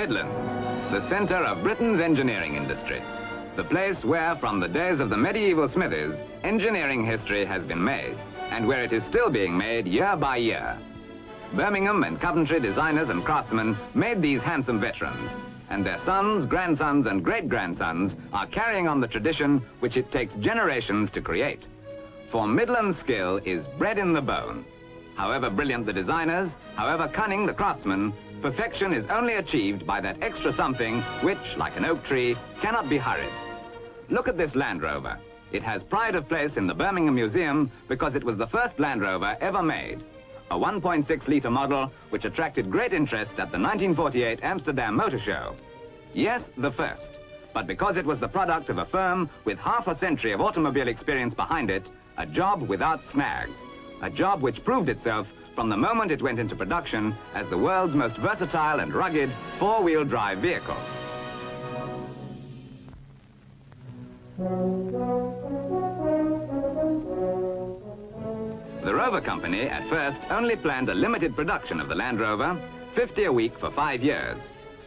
Midlands, the centre of Britain's engineering industry. The place where, from the days of the medieval smithies, engineering history has been made, and where it is still being made year by year. Birmingham and Coventry designers and craftsmen made these handsome veterans, and their sons, grandsons, and great-grandsons are carrying on the tradition which it takes generations to create. For Midland skill is bred in the bone. However brilliant the designers, however cunning the craftsmen, perfection is only achieved by that extra something which, like an oak tree, cannot be hurried. Look at this Land Rover. It has pride of place in the Birmingham Museum because it was the first Land Rover ever made. A 1.6-litre model which attracted great interest at the 1948 Amsterdam Motor Show. Yes, the first, but because it was the product of a firm with half a century of automobile experience behind it, a job without snags. A job which proved itself from the moment it went into production as the world's most versatile and rugged four-wheel drive vehicle. The Rover Company at first only planned a limited production of the Land Rover, 50 a week for 5 years.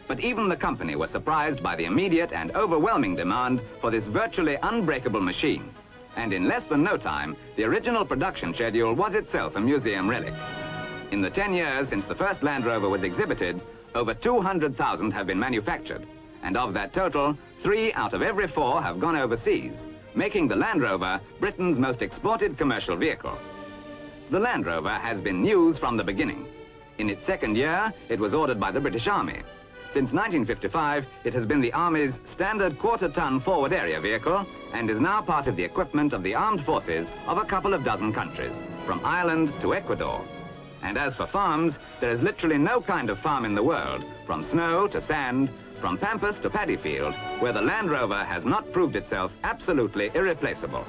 But even the company was surprised by the immediate and overwhelming demand for this virtually unbreakable machine. And in less than no time, the original production schedule was itself a museum relic. In the 10 years since the first Land Rover was exhibited, over 200,000 have been manufactured. And of that total, 3 out of every 4 have gone overseas, making the Land Rover Britain's most exported commercial vehicle. The Land Rover has been news from the beginning. In its second year, it was ordered by the British Army. Since 1955, it has been the Army's standard quarter-ton forward area vehicle and is now part of the equipment of the armed forces of a couple of dozen countries, from Ireland to Ecuador. And as for farms, there is literally no kind of farm in the world, from snow to sand, from pampas to paddy field, where the Land Rover has not proved itself absolutely irreplaceable.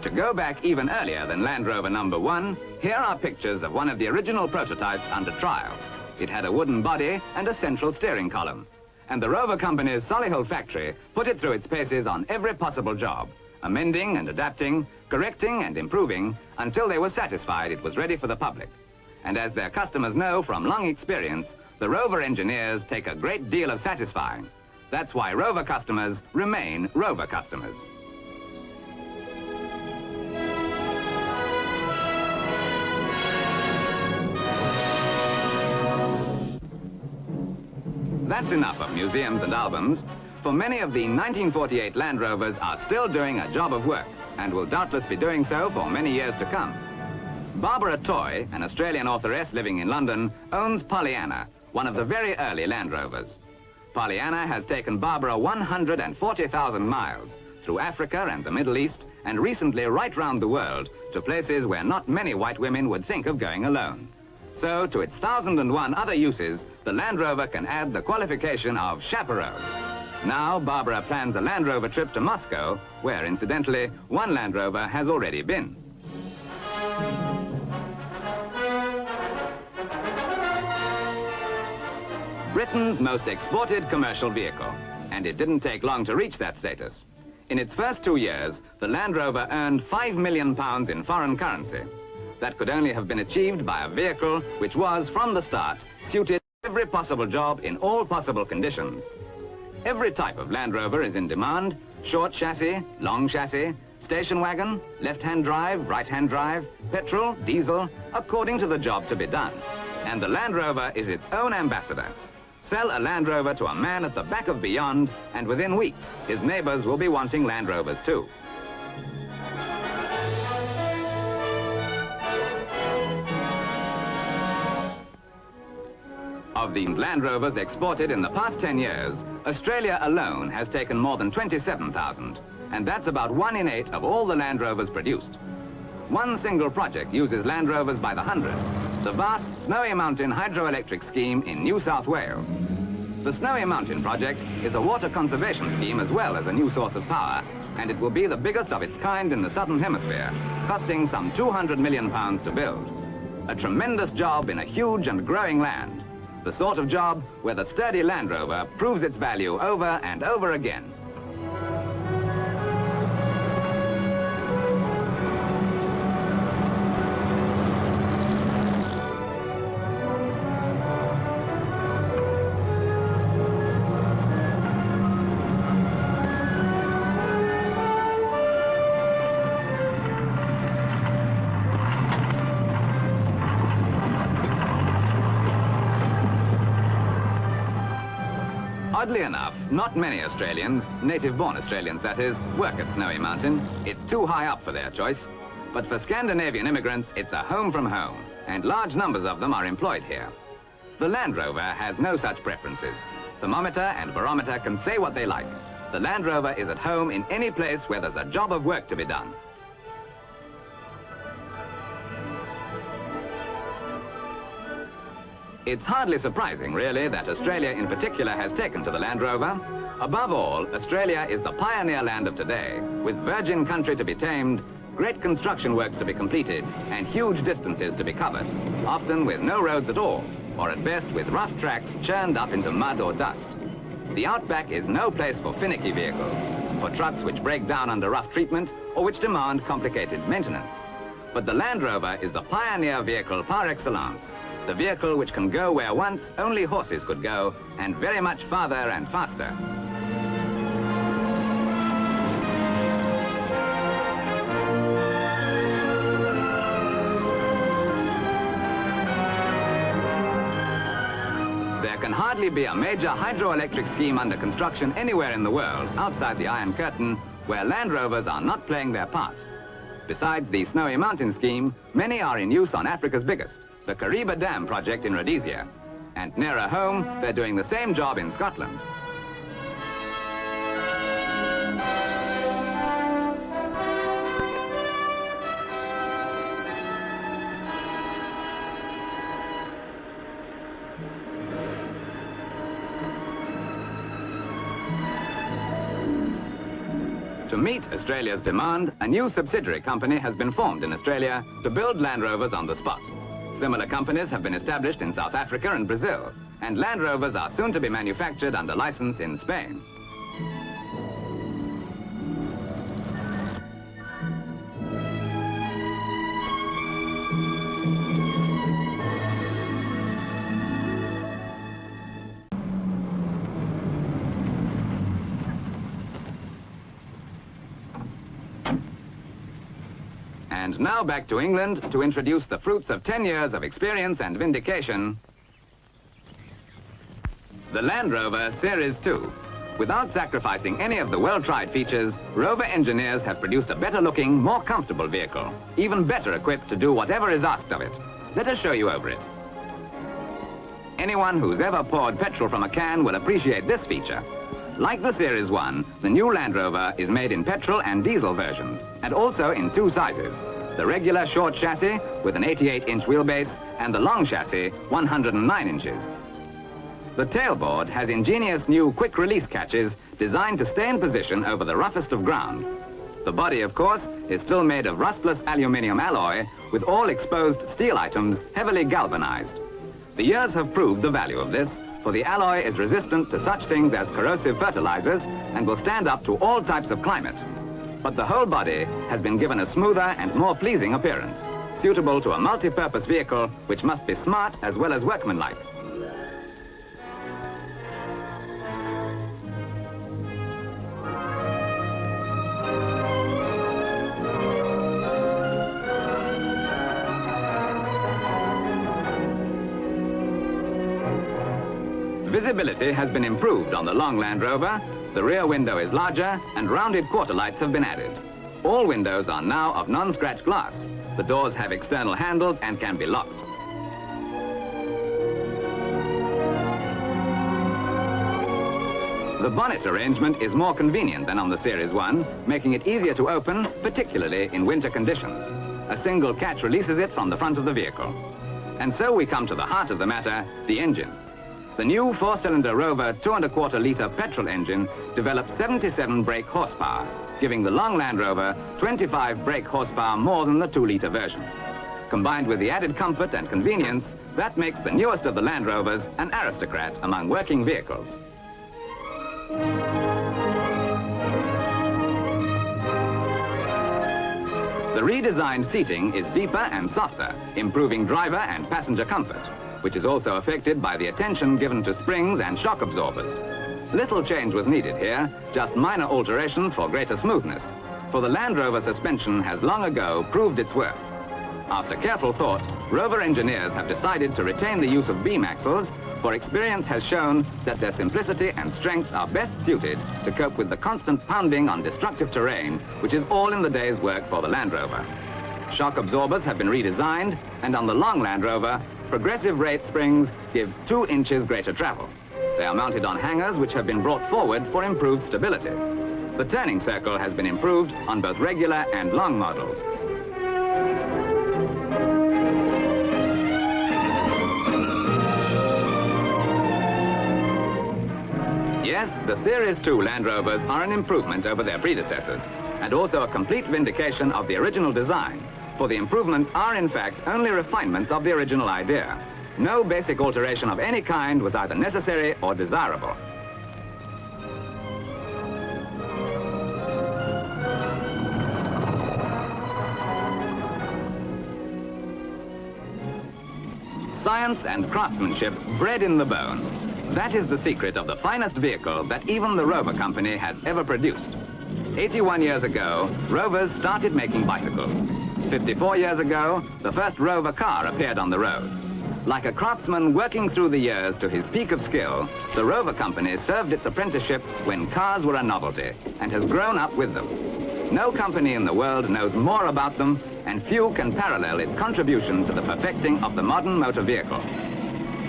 To go back even earlier than Land Rover number 1, here are pictures of one of the original prototypes under trial. It had a wooden body and a central steering column. And the Rover Company's Solihull factory put it through its paces on every possible job, amending and adapting, correcting and improving, until they were satisfied it was ready for the public. And as their customers know from long experience, the Rover engineers take a great deal of satisfying. That's why Rover customers remain Rover customers. That's enough of museums and albums, for many of the 1948 Land Rovers are still doing a job of work, and will doubtless be doing so for many years to come. Barbara Toy, an Australian authoress living in London, owns Pollyanna, one of the very early Land Rovers. Pollyanna has taken Barbara 140,000 miles through Africa and the Middle East, and recently right round the world to places where not many white women would think of going alone. So, to its 1,001 other uses, the Land Rover can add the qualification of chaperone. Now, Barbara plans a Land Rover trip to Moscow, where, incidentally, one Land Rover has already been. Britain's most exported commercial vehicle, and it didn't take long to reach that status. In its first 2 years, the Land Rover earned £5 million in foreign currency. That could only have been achieved by a vehicle which was, from the start, suited to every possible job in all possible conditions. Every type of Land Rover is in demand: short chassis, long chassis, station wagon, left-hand drive, right-hand drive, petrol, diesel, according to the job to be done. And the Land Rover is its own ambassador. Sell a Land Rover to a man at the back of beyond, and within weeks, his neighbors will be wanting Land Rovers too. Of the Land Rovers exported in the past 10 years, Australia alone has taken more than 27,000, and that's about 1 in 8 of all the Land Rovers produced. One single project uses Land Rovers by the 100, the vast Snowy Mountain hydroelectric scheme in New South Wales. The Snowy Mountain project is a water conservation scheme as well as a new source of power, and it will be the biggest of its kind in the Southern Hemisphere, costing some £200 million to build. A tremendous job in a huge and growing land. The sort of job where the sturdy Land Rover proves its value over and over again. Oddly enough, not many Australians, native-born Australians that is, work at Snowy Mountain. It's too high up for their choice. But for Scandinavian immigrants, it's a home from home, and large numbers of them are employed here. The Land Rover has no such preferences. Thermometer and barometer can say what they like. The Land Rover is at home in any place where there's a job of work to be done. It's hardly surprising, really, that Australia in particular has taken to the Land Rover. Above all, Australia is the pioneer land of today, with virgin country to be tamed, great construction works to be completed, and huge distances to be covered, often with no roads at all, or at best with rough tracks churned up into mud or dust. The outback is no place for finicky vehicles, for trucks which break down under rough treatment or which demand complicated maintenance. But the Land Rover is the pioneer vehicle par excellence. The vehicle which can go where once only horses could go, and very much farther and faster. There can hardly be a major hydroelectric scheme under construction anywhere in the world, outside the Iron Curtain, where Land Rovers are not playing their part. Besides the Snowy Mountain scheme, many are in use on Africa's biggest, the Kariba Dam project in Rhodesia. And nearer home, they're doing the same job in Scotland. To meet Australia's demand, a new subsidiary company has been formed in Australia to build Land Rovers on the spot. Similar companies have been established in South Africa and Brazil, and Land Rovers are soon to be manufactured under license in Spain. And now back to England to introduce the fruits of 10 years of experience and vindication, the Land Rover Series 2. Without sacrificing any of the well-tried features, Rover engineers have produced a better-looking, more comfortable vehicle, even better equipped to do whatever is asked of it. Let us show you over it. Anyone who's ever poured petrol from a can will appreciate this feature. Like the Series 1, the new Land Rover is made in petrol and diesel versions, and also in two sizes. The regular short chassis with an 88-inch wheelbase and the long chassis 109 inches. The tailboard has ingenious new quick-release catches designed to stay in position over the roughest of ground. The body, of course, is still made of rustless aluminium alloy with all exposed steel items heavily galvanized. The years have proved the value of this, for the alloy is resistant to such things as corrosive fertilizers and will stand up to all types of climate. But the whole body has been given a smoother and more pleasing appearance, suitable to a multi-purpose vehicle which must be smart as well as workmanlike. Visibility has been improved on the long Land Rover. The rear window is larger and rounded quarter lights have been added. All windows are now of non-scratch glass. The doors have external handles and can be locked. The bonnet arrangement is more convenient than on the Series 1, making it easier to open, particularly in winter conditions. A single catch releases it from the front of the vehicle. And so we come to the heart of the matter, the engine. The new four-cylinder Rover 2¼ litre petrol engine develops 77 brake horsepower, giving the long Land Rover 25 brake horsepower more than the 2-litre version. Combined with the added comfort and convenience, That makes the newest of the Land Rovers an aristocrat among working vehicles. The redesigned seating is deeper and softer, improving driver and passenger comfort, which is also affected by the attention given to springs and shock absorbers. Little change was needed here, just minor alterations for greater smoothness, for the Land Rover suspension has long ago proved its worth. After careful thought, Rover engineers have decided to retain the use of beam axles, for experience has shown that their simplicity and strength are best suited to cope with the constant pounding on destructive terrain, which is all in the day's work for the Land Rover. Shock absorbers have been redesigned, and on the long Land Rover, progressive rate springs give 2 inches greater travel. They are mounted on hangers which have been brought forward for improved stability. The turning circle has been improved on both regular and long models. Yes, the Series 2 Land Rovers are an improvement over their predecessors, and also a complete vindication of the original design, for the improvements are in fact only refinements of the original idea. No basic alteration of any kind was either necessary or desirable. Science and craftsmanship bred in the bone. That is the secret of the finest vehicle that even the Rover Company has ever produced. 81 years ago, Rovers started making bicycles. 54 years ago, the first Rover car appeared on the road. Like a craftsman working through the years to his peak of skill, the Rover Company served its apprenticeship when cars were a novelty and has grown up with them. No company in the world knows more about them, and few can parallel its contribution to the perfecting of the modern motor vehicle.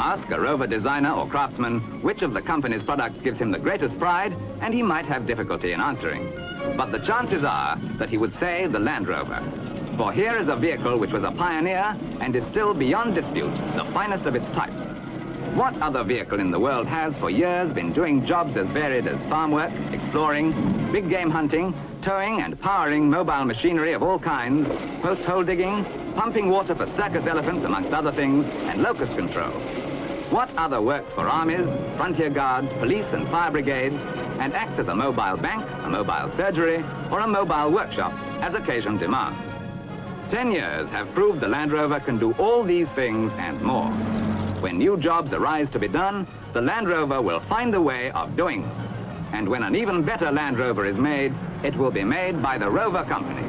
Ask a Rover designer or craftsman which of the company's products gives him the greatest pride, and he might have difficulty in answering. But the chances are that he would say the Land Rover. For here is a vehicle which was a pioneer and is still beyond dispute the finest of its type. What other vehicle in the world has for years been doing jobs as varied as farm work, exploring, big game hunting, towing and powering mobile machinery of all kinds, post-hole digging, pumping water for circus elephants amongst other things, and locust control? What other works for armies, frontier guards, police and fire brigades, and acts as a mobile bank, a mobile surgery, or a mobile workshop as occasion demands? 10 years have proved the Land Rover can do all these things and more. When new jobs arise to be done, the Land Rover will find a way of doing them. And when an even better Land Rover is made, it will be made by the Rover Company.